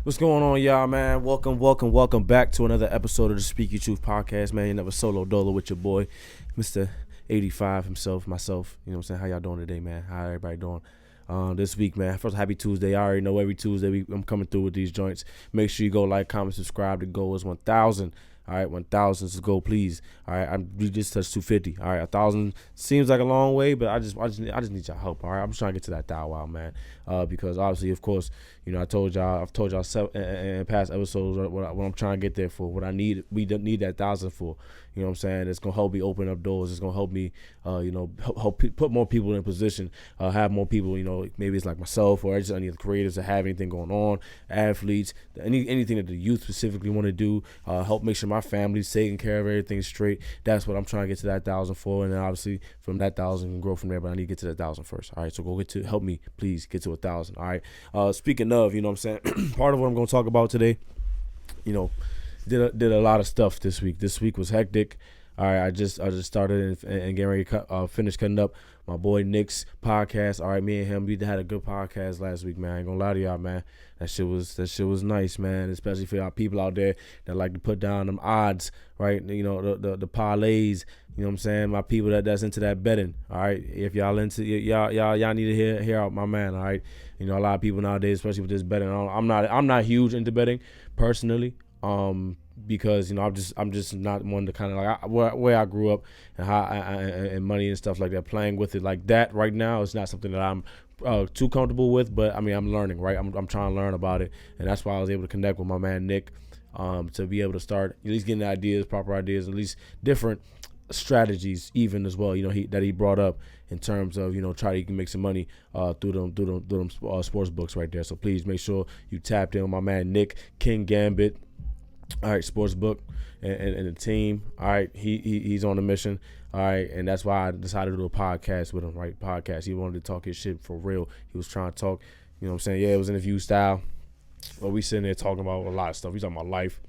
What's going on, y'all, man? Welcome back to another episode of the Speak Your Truth podcast, man. You never solo dolo with your boy, Mr. 85 himself, myself. You know what I'm saying? How y'all doing today, man? How everybody doing? This week, man. First, happy Tuesday. I already know every Tuesday I'm coming through with these joints. Make sure you go like, comment, subscribe. The goal is 1,000. All right, 1,000 is the goal, please. All right, we just touched 250. All right, 1,000 seems like a long way, but I just need y'all help. All right, I'm just trying to get to that thou wow, man. Because obviously, of course, you know, I've told y'all in past episodes what I'm trying to get there for, what I need. We need that 1,000 for. You know what I'm saying? It's gonna help me open up doors. It's gonna help me, help put more people in position. Have more people. You know, maybe it's like myself or just any of the creators that have anything going on, athletes, anything that the youth specifically want to do. Help make sure my family's taking care of everything straight. That's what I'm trying to get to that 1,000 for, and then obviously from that 1,000 can grow from there. But I need to get to that 1,000 first. All right, so help me, please get to 1,000. All right. Speaking of, you know what I'm saying, part of what I'm gonna talk about today, you know. Did a lot of stuff this week. This week was hectic. All right, I just started and getting ready to finish cutting up my boy Nick's podcast. All right, me and him, we had a good podcast last week, man. I ain't gonna lie to y'all, man. That shit was nice, man. Especially for y'all people out there that like to put down them odds, right? You know, the parlays. You know what I'm saying? My people that's into that betting. All right, if y'all into y'all need to hear out my man. All right, you know, a lot of people nowadays, especially with this betting. I'm not huge into betting personally. Because you know I'm just not one to kind of like where I grew up and how and money and stuff like that, playing with it like that right now is not something that I'm too comfortable with. But I mean, I'm learning, right? I'm trying to learn about it, and that's why I was able to connect with my man Nick to be able to start at least getting ideas, proper ideas, at least different strategies even as well, you know, he brought up in terms of, you know, try to make some money through them sports books right there. So please make sure you tapped in with my man Nick King Gambit. All right, sportsbook and the team. All right, he's on a mission. All right, and that's why I decided to do a podcast with him. Right, podcast. He wanted to talk his shit for real. He was trying to talk. You know what I'm saying? Yeah, it was interview style. But we sitting there talking about a lot of stuff. We talking about life.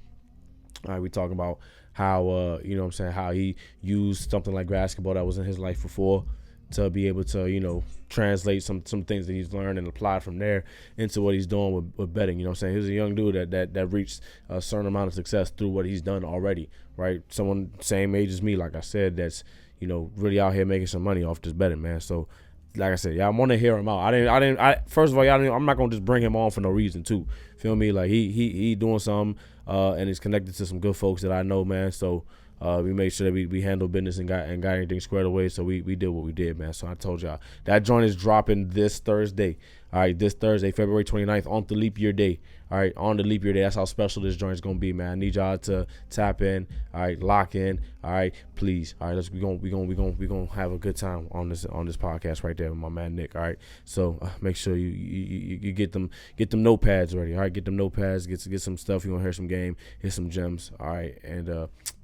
All right, we talking about how you know what I'm saying, how he used something like basketball that was in his life before to be able to, you know, translate some things that he's learned and apply from there into what he's doing with betting. You know what I'm saying? He's a young dude that reached a certain amount of success through what he's done already, right? Someone same age as me, like I said, that's, you know, really out here making some money off this betting, man. So like I said, yeah, I want to hear him out. First of all, I'm not gonna just bring him on for no reason too. Feel me? Like he doing something and he's connected to some good folks that I know, man. So we made sure that we handled business and got everything squared away. So we did what we did, man. So I told y'all that joint is dropping this Thursday. All right, this Thursday, February 29th, on the leap year day. All right, on the leap year day. That's how special this joint is gonna be, man. I need y'all to tap in. All right, lock in. All right, please. All right, we gonna have a good time on this podcast right there with my man Nick. All right, so make sure you get them notepads ready. All right, get them notepads. Get some stuff. You gonna hear some game, hear some gems. All right, and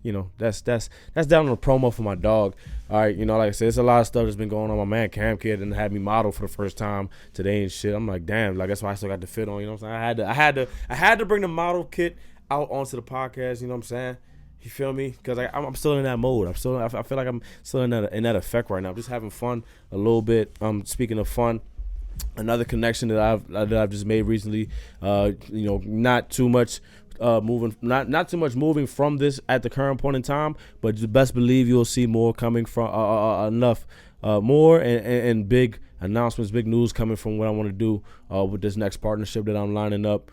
you know, that's down on the promo for my dog. All right, you know, like I said, it's a lot of stuff that's been going on. My man Cam Kid and had me model for the first time today and shit. I'm like, damn, like that's why I still got the fit on. You know what I'm saying? I had to bring the model kit out onto the podcast. You know what I'm saying? You feel me? Because I'm still in that mode. I feel like I'm still in that effect right now. I'm just having fun a little bit. Speaking of fun, another connection that I've just made recently. You know, not too much. Not too much moving from this at the current point in time, but just best believe you'll see more coming from more and big announcements, big news coming from what I want to do with this next partnership that I'm lining up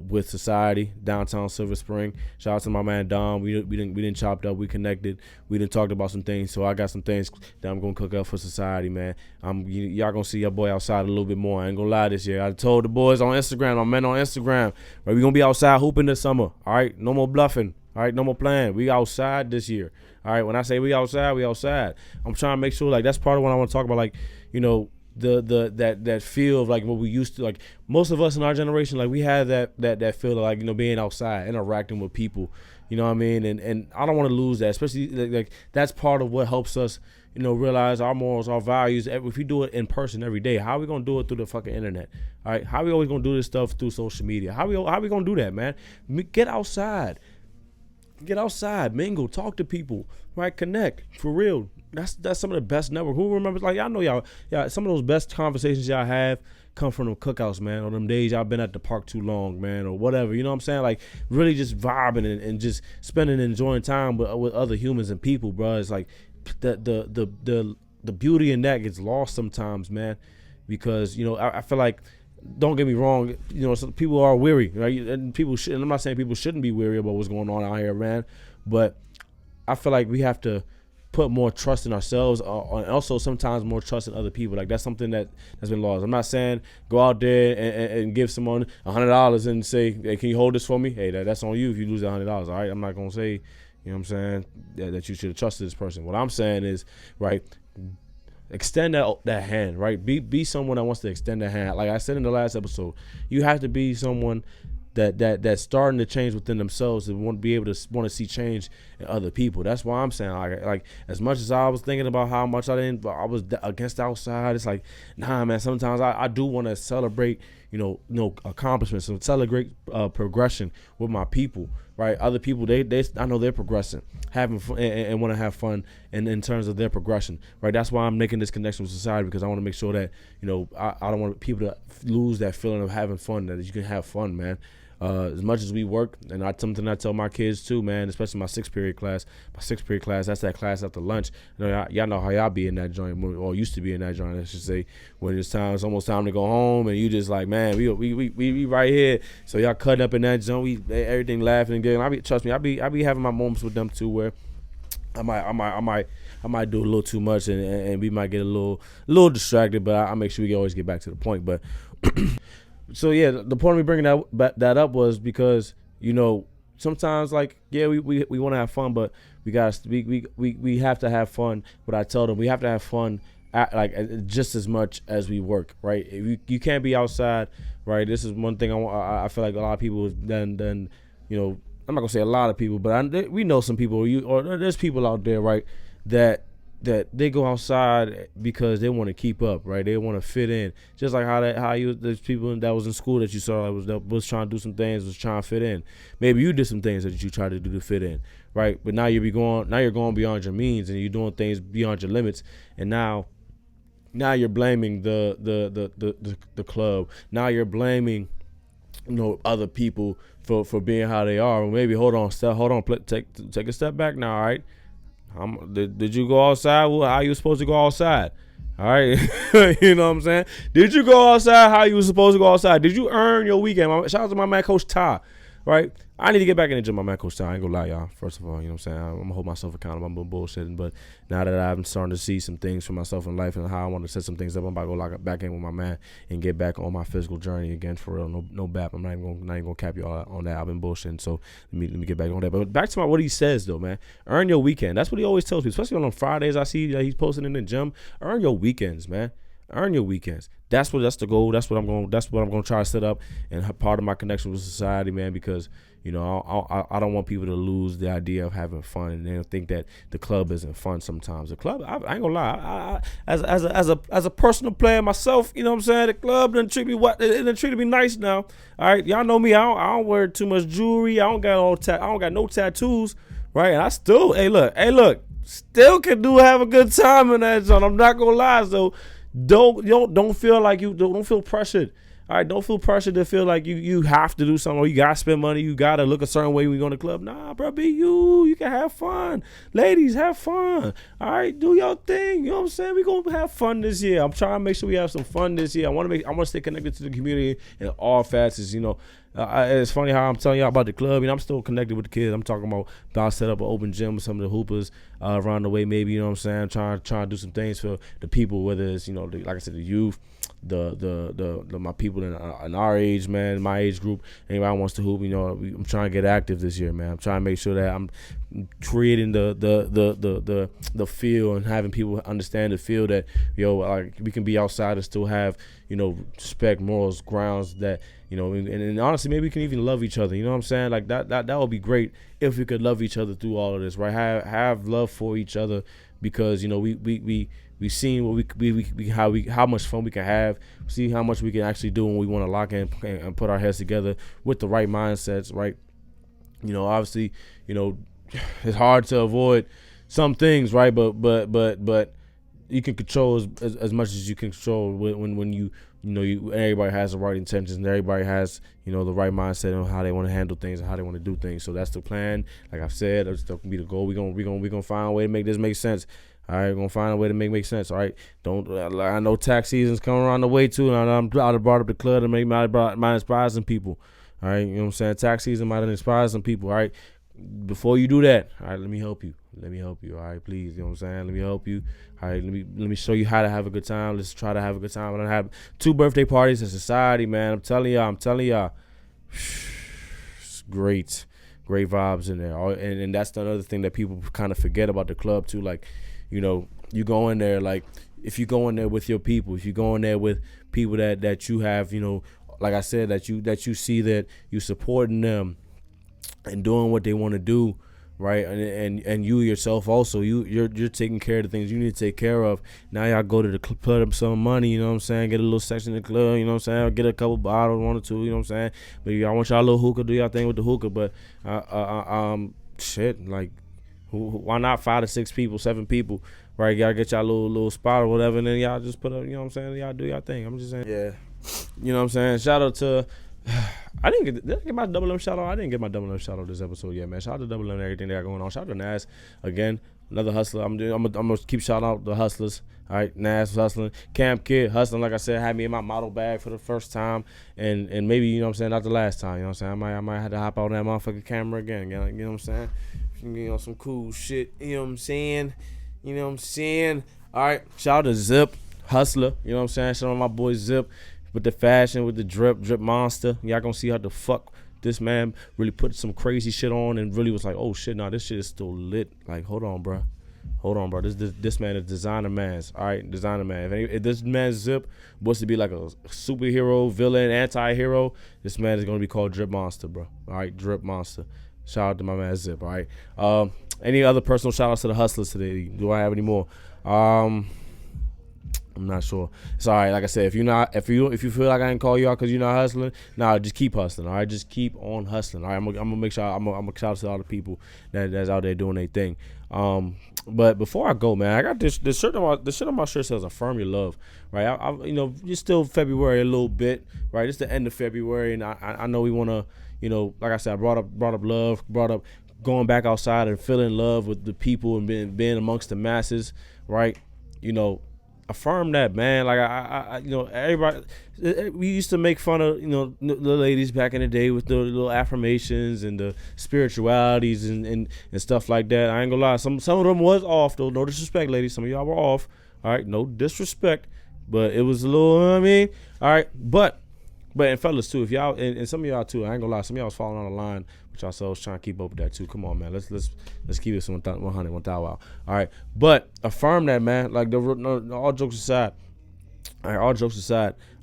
with Society downtown Silver Spring. Shout out to my man Dom. We didn't chopped up. We connected. We didn't talked about some things. So I got some things that I'm gonna cook up for Society, man. Y'all gonna see your boy outside a little bit more. I ain't gonna lie this year. I told the boys on Instagram, my men on Instagram, right, we gonna be outside hooping this summer. All right, no more bluffing. All right, no more playing. We outside this year. All right, when I say we outside, we outside. I'm trying to make sure, like, that's part of what I want to talk about, like, you know, that feel of like what we used to, like most of us in our generation, like we had that feel of like, you know, being outside, interacting with people, you know what I mean, and I don't want to lose that, especially like that's part of what helps us, you know, realize our morals, our values. If we do it in person every day, how are we gonna do it through the fucking internet? All right, how are we always gonna do this stuff through social media? How we gonna do that, man? Get outside, mingle, talk to people, right? Connect for real. That's some of the best network. Who remembers? Like, y'all know y'all some of those best conversations y'all have. come from them cookouts, man, or them days y'all been at the park too long, man, or whatever. You know what I'm saying? Like really just vibing and just spending and enjoying time with other humans and people, bro. It's like the beauty in that gets lost sometimes, man, because I feel like, don't get me wrong, some people are weary, right? And people should. And I'm not saying people shouldn't be weary about what's going on out here, man, but I feel like we have to put more trust in ourselves, and also sometimes more trust in other people. Like that's something that's been lost. I'm not saying go out there and give someone $100 and say, hey, can you hold this for me? Hey, that's on you if you lose $100. All right, I'm not gonna say, you know what I'm saying, that you should have trusted this person. What I'm saying is, right, extend that hand, right? Be someone that wants to extend that hand. Like I said in the last episode, you have to be someone that's starting to change within themselves and want to see change in other people. That's why I'm saying, like as much as I was thinking about how much I was against the outside, it's like, nah, man, sometimes I do want to celebrate, accomplishments and celebrate progression with my people, right? Other people, they I know they're progressing, having fun, and want to have fun in terms of their progression, right? That's why I'm making this connection with society, because I want to make sure that, I don't want people to lose that feeling of having fun, that you can have fun, man. As much as we work, and that's something I tell my kids too, man, especially my sixth period class, that's that class after lunch. Y'all know how y'all be in that joint, or used to be in that joint, I should say, when it's almost time to go home, and you just like, man, we right here. So y'all cutting up in that joint, everything laughing and giggling. Trust me, I be having my moments with them too, where I might do a little too much, and we might get a little distracted, but I make sure we always get back to the point. But so yeah, the point of me bringing that up was because sometimes, like, yeah, we want to have fun, but we have to have fun. But I tell them we have to have fun just as much as we work, right? You can't be outside, right? This is one thing I feel like a lot of people then I'm not gonna say a lot of people, but we know some people, or there's people out there, right, that they go outside because they want to keep up, right? They want to fit in, just like there's people that was in school that you saw that was trying to do some things, was trying to fit in. Maybe you did some things that you tried to do to fit in, right? But now you're going beyond your means, and you're doing things beyond your limits, and now you're blaming the club. Now you're blaming other people for being how they are. Or maybe hold on, take a step back now, all right? Did you go outside? Well, how you supposed to go outside? All right. You know what I'm saying? Did you go outside how you were supposed to go outside? Did you earn your weekend? Shout out to my man, Coach Ty, right? I need to get back in the gym, my man, Coach Ty. I ain't gonna lie, y'all. First of all, you know what I'm saying? I'm gonna hold myself accountable. I'm bullshitting. But now that I'm starting to see some things for myself in life and how I want to set some things up, I'm about to go lock back in with my man and get back on my physical journey again, for real. No bap. I'm not even gonna cap you all on that. I've been bullshitting. So let me get back on that. But back to what he says though, man. Earn your weekend. That's what he always tells me, especially on Fridays. I see that he's posting in the gym. Earn your weekends, man. Earn your weekends. That's the goal. That's what I'm going to try to set up, and part of my connection with society, man, because I don't want people to lose the idea of having fun, and they don't think that the club isn't fun sometimes. The club, I ain't gonna lie, as a personal player myself, you know what I'm saying, the club done treat me nice now. All right, y'all know me. I don't wear too much jewelry. I don't got no tattoos, right? And I still, hey look, still can have a good time in that zone. I'm not gonna lie, so don't feel like don't feel pressured. All right, don't feel pressured to feel like you have to do something, or you gotta spend money, you gotta look a certain way when you go to the club. Nah, bro, be you. You can have fun. Ladies, have fun. All right, do your thing. You know what I'm saying? We gonna have fun this year. I'm trying to make sure we have some fun this year. I want to stay connected to the community in all facets. It's funny how I'm telling y'all about the club. I'm still connected with the kids. I'm talking about set up an open gym with some of the hoopers around the way, maybe. You know what I'm saying? Trying to do some things for the people, whether it's like I said, the youth, the my people in our age, man, my age group. Anybody wants to hoop, I'm trying to get active this year, man. I'm trying to make sure that I'm creating the feel and having people understand the feel that like we can be outside and still have respect, morals, grounds that and honestly, maybe we can even love each other. You know what I'm saying? Like that would be great if we could love each other through all of this, right? Have love for each other, because we seen what how much fun we can have, see how much we can actually do when we want to lock in and put our heads together with the right mindsets, right? Obviously, it's hard to avoid some things, right? But you can control as much as you can control when everybody has the right intentions and everybody has, the right mindset on how they want to handle things and how they want to do things. So that's the plan. Like I've said, that's going to be the goal. We're gonna find a way to make this make sense. All right, we're gonna find a way to make sense. All right, I know tax season's coming around the way too, and I'm out of brought up the club and might inspire some people. All right, you know what I'm saying? Tax season might inspire some people. All right, before you do that, all right, let me help you. All right, please, you know what I'm saying? Let me help you. All right, let me show you how to have a good time. Let's try to have a good time. I don't have 2 birthday parties in society, man. I'm telling y'all. It's great vibes in there. And that's another thing that people kind of forget about the club too. Like, you go in there, like, if you go in there with your people, if you go in there with people that you have, like I said, that you see that you supporting them and doing what they want to do, right? And you yourself also, you're taking care of the things you need to take care of. Now y'all go to the club, put up some money, you know what I'm saying? Get a little section in the club, you know what I'm saying? Get a couple bottles, 1 or 2, you know what I'm saying? But y'all want y'all little hookah, do y'all thing with the hookah. But shit, like, why not 5 to 6 people, 7 people, right? Y'all get y'all little spot or whatever, and then y'all just put up, you know what I'm saying? Y'all do y'all thing. I'm just saying, yeah. You know what I'm saying? Shout out to, did I get my Double M shout out? I didn't get my Double M shout out this episode yet, man. Shout out to Double M and everything they got going on. Shout out to Nas again, another hustler. I'm gonna keep shouting out the hustlers. All right, Nas was hustling, Camp Kid hustling. Like I said, had me in my model bag for the first time, and maybe, you know what I'm saying, not the last time. You know what I'm saying? I might have to hop out that motherfucking camera again. You know what I'm saying? Some cool shit. You know what I'm saying? All right, shout out to Zip Hustler. You know what I'm saying? Shout out to my boy Zip with the fashion, with the drip monster. Y'all gonna see how the fuck this man really put some crazy shit on and really was like, oh shit, nah, this shit is still lit. Like, hold on, bro. This man is designer man's. All right, designer man. If this man Zip was to be like a superhero, villain, anti-hero, this man is gonna be called Drip Monster, bro. All right, Drip Monster. Shout out to my man Zip. All right. Any other personal shout outs to the hustlers today? Do I have any more? I'm not sure. It's all right. Like I said, if you feel like I didn't call you out because you're not hustling, nah, just keep hustling. All right, just keep on hustling. All right, I'm gonna make sure I'm gonna shout out to all the people that's out there doing their thing. But before I go, man, I got this shirt on my shirt says "Affirm Your Love." Right, it's still February a little bit. Right, it's the end of February, and I know we wanna, like I said, I brought up love, brought up going back outside and feeling love with the people and being amongst the masses. Right, affirm that, man. Like I everybody, we used to make fun of, the ladies back in the day with the little affirmations and the spiritualities and stuff like that. I ain't gonna lie, some of them was off though. No disrespect, ladies. Some of y'all were off. All right, no disrespect, but it was a little, All right, but and fellas too, if y'all and some of y'all too, I ain't gonna lie, some of y'all was falling on the line with yourselves trying to keep up with that too. Come on, man, let's keep this 100, 1,000 out. All right, but affirm that, man. Like all jokes aside,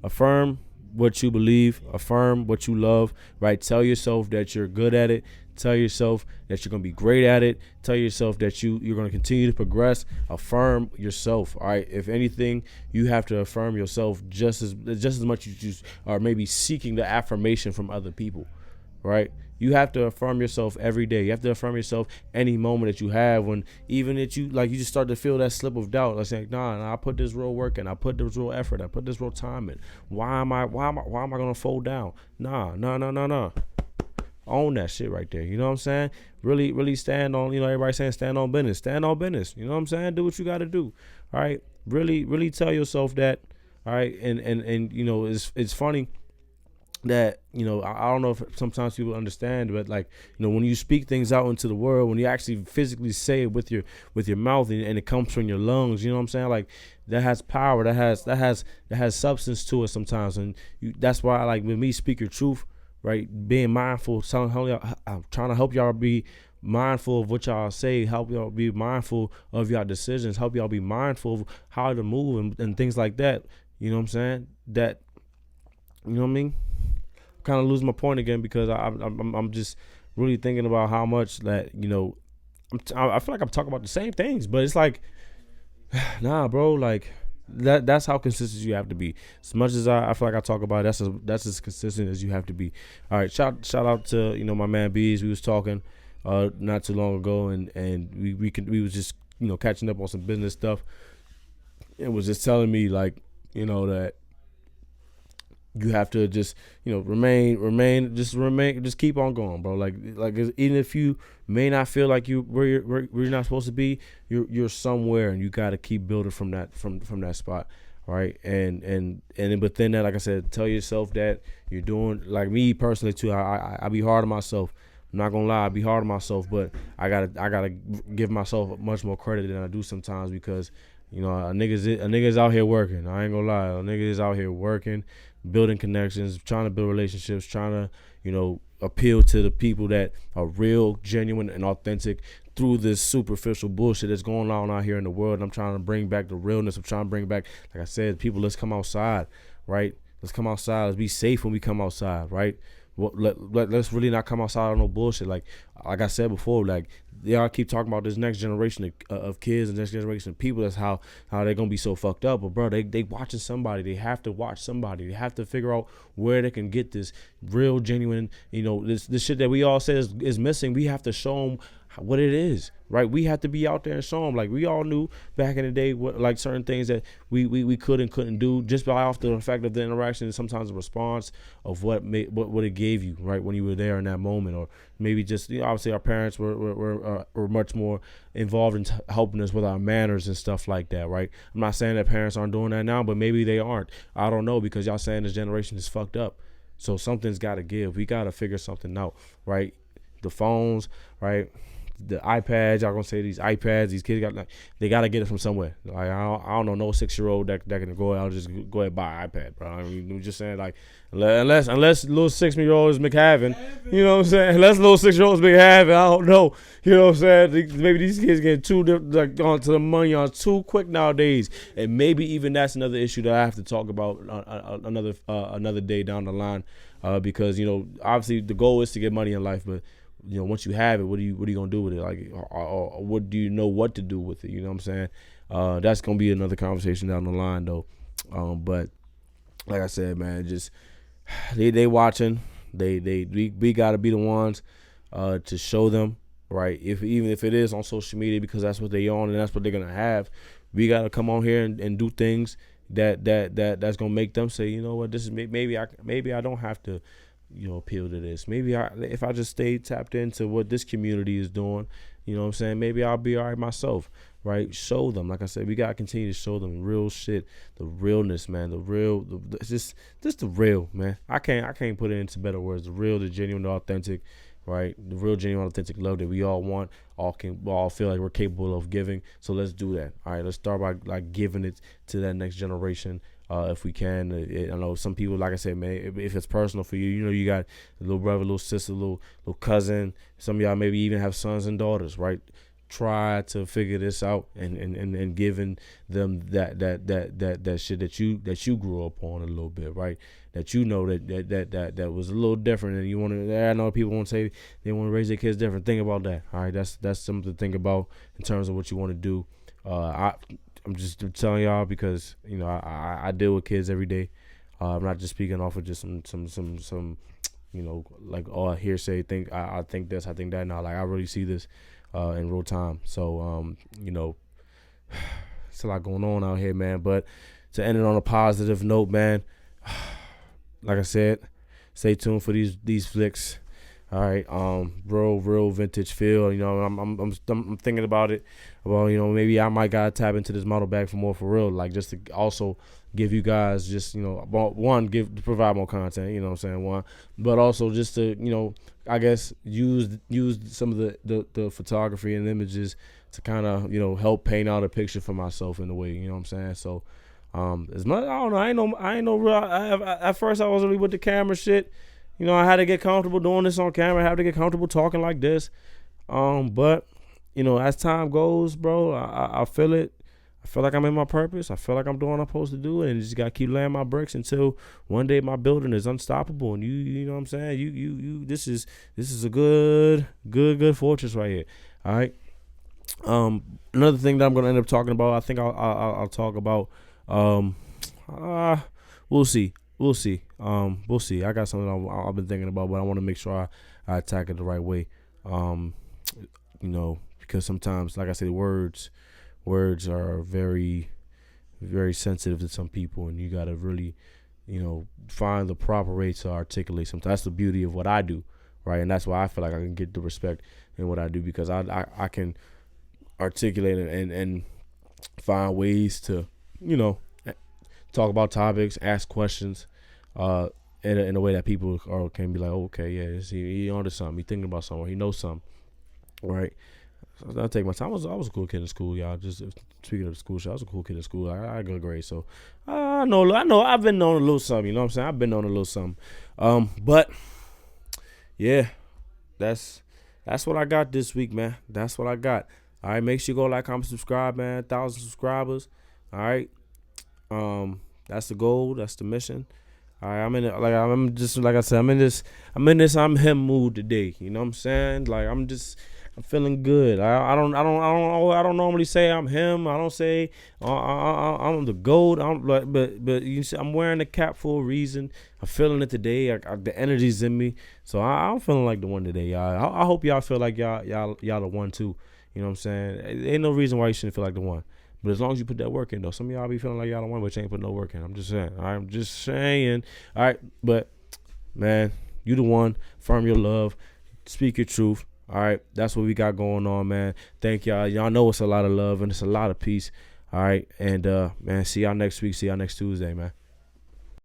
affirm what you believe, affirm what you love. Right, tell yourself that you're good at it. Tell yourself that you're gonna be great at it. Tell yourself that you're gonna continue to progress. Affirm yourself. All right. If anything, you have to affirm yourself just as much as you are maybe seeking the affirmation from other people. Right. You have to affirm yourself every day. You have to affirm yourself any moment that you have, when even that you just start to feel that slip of doubt. Like saying, nah, I put this real work in, I put this real effort, I put this real time in. Why am I gonna fold down? Nah. Own that shit right there. You know what I'm saying? Really stand on, everybody saying stand on business. Stand on business. You know what I'm saying? Do what you gotta do. All right. Really tell yourself that. All right. And it's funny that, I don't know if sometimes people understand, but like, when you speak things out into the world, when you actually physically say it with your mouth and it comes from your lungs, you know what I'm saying? Like, that has power, that has substance to it sometimes. And that's why, like, with me, speak your truth. Right, being mindful, I'm trying to help y'all be mindful of what y'all say, help y'all be mindful of y'all decisions, help y'all be mindful of how to move and things like that. You know what I'm saying? That, you know what I mean? Kind of lose my point again because I'm just really thinking about how much that, I feel like I'm talking about the same things, but it's like, nah, bro, like. That's how consistent you have to be. As much as I feel like I talk about it, that's as consistent as you have to be. All right, shout out to my man Bees. We was talking not too long ago, and we was just catching up on some business stuff. It was just telling me, like, that you have to just just keep on going, bro. Like even if you may not feel like you where you're not supposed to be, you're somewhere, and you got to keep building from that spot, right? And but then that, like I said, tell yourself that you're doing, like me personally too. I be hard on myself. I'm not gonna lie, I be hard on myself, but I gotta give myself much more credit than I do sometimes, because a nigga's out here working. I ain't gonna lie, a nigga is out here working, building connections, trying to build relationships, trying to appeal to the people that are real, genuine, and authentic through this superficial bullshit that's going on out here in the world. And I'm trying to bring back the realness. I'm trying to bring back, like I said, people, let's come outside, right? Let's come outside. Let's be safe when we come outside, right? Let's really not come outside on no bullshit. Like I said before, like y'all keep talking about this next generation of kids and next generation of people. That's how they're gonna be so fucked up. But bro, they watching somebody. They have to watch somebody. They have to figure out where they can get this real, genuine, this shit that we all say is missing. We have to show them what it is, right? We have to be out there and show them. Like we all knew back in the day, like certain things that we could and couldn't do just by off the fact of the interaction, and sometimes the response of what it gave you, right, when you were there in that moment. Or maybe just obviously our parents were much more involved in helping us with our manners and stuff like that, right? I'm not saying that parents aren't doing that now, but maybe they aren't. I don't know, because y'all saying this generation is fucked up. So something's got to give. We got to figure something out, right? The phones, right? The iPads, y'all gonna say these iPads, these kids they gotta get it from somewhere. Like I don't know no 6-year-old that can go out and just go ahead and buy an iPad, bro. I mean, I'm just saying, like, unless little 6-year-old is McHavin, you know what I'm saying? Unless little 6-year-old is McHavin, I don't know, you know what I'm saying? Maybe these kids get going to the money on too quick nowadays, and maybe even that's another issue that I have to talk about another day down the line, because obviously the goal is to get money in life, but once you have it, what are you gonna do with it? Like, or what do you know what to do with it? You know what I'm saying? That's gonna be another conversation down the line, though. But like I said, man, just they watching. We gotta be the ones to show them, right? Even if it is on social media, because that's what they on and that's what they're gonna have. We gotta come on here and do things that's gonna make them say, you know what, this is maybe I don't have to appeal to this. Maybe if I just stay tapped into what this community is doing, you know what I'm saying, maybe I'll be all right myself, right? Show them. Like I said, we got to continue to show them real shit, the realness, man, just the real, man. I can't put it into better words. The real, the genuine, the authentic, right? The real, genuine, authentic love that we all want, all feel like we're capable of giving. So let's do that. All right, let's start by like giving it to that next generation. If we can. I know some people, like I said, man, if it's personal for you, you got a little brother, little sister, little cousin. Some of y'all maybe even have sons and daughters, right? Try to figure this out and giving them that shit that you grew up on a little bit, right? That that was a little different, and you want to. I know people want to say they want to raise their kids different. Think about that. All right, that's something to think about in terms of what you want to do. I'm just telling y'all because I deal with kids every day. I'm not just speaking off of just some like hearsay. I think this, I think that. Now, like, I really see this in real time. So it's a lot going on out here, man. But to end it on a positive note, man. Like I said, stay tuned for these flicks. All right, real vintage feel. I'm thinking about it. Well, maybe I might gotta tap into this model bag for real. Like, just to also give you guys just provide more content. You know what I'm saying? One, but also just to I guess use some of the photography and images to kind of help paint out a picture for myself in a way. You know what I'm saying? So as much, I don't know. I ain't no real. At first I was really with the camera shit. I had to get comfortable doing this on camera. I had to get comfortable talking like this. But as time goes, bro, I feel it. I feel like I'm in my purpose. I feel like I'm doing what I'm supposed to do, and just gotta keep laying my bricks until one day my building is unstoppable. And you know what I'm saying? You this is a good fortress right here. All right. Another thing that I'm gonna end up talking about, I think I'll talk about. We'll see. We'll see. I got something I've been thinking about, but I want to make sure I attack it the right way. Because sometimes, like I said, words are very, very sensitive to some people, and you gotta really, find the proper way to articulate something. That's the beauty of what I do, right? And that's why I feel like I can get the respect in what I do, because I can articulate and find ways to, talk about topics, ask questions, in a way that people can be like, oh, okay, yeah, he onto something, he thinking about something, he knows something, right? So I take my time. I was a cool kid in school, y'all. Just speaking of the school shit, I was a cool kid in school. I had good grades, so I know. I've been known a little something. You know what I'm saying? I've been known a little something. But yeah, that's what I got this week, man. That's what I got. All right, make sure you go like, comment, subscribe, man. 1,000 subscribers. All right. That's the goal. That's the mission. All right, I'm in this I'm him mood today. You know what I'm saying? Like I'm feeling good. I don't normally say I'm him. I don't say I'm the GOAT. But you see, I'm wearing the cap for a reason. I'm feeling it today. The energy's in me, so I'm feeling like the one today, y'all. I hope y'all feel like y'all the one too. You know what I'm saying? Ain't no reason why you shouldn't feel like the one. But as long as you put that work in, though. Some of y'all be feeling like y'all the one, but you ain't put no work in. I'm just saying. All right, but man, you the one. Firm your love. Speak your truth. All right, that's what we got going on, man. Thank y'all. Y'all know it's a lot of love and it's a lot of peace. All right, and man, see y'all next week. See y'all next Tuesday, man.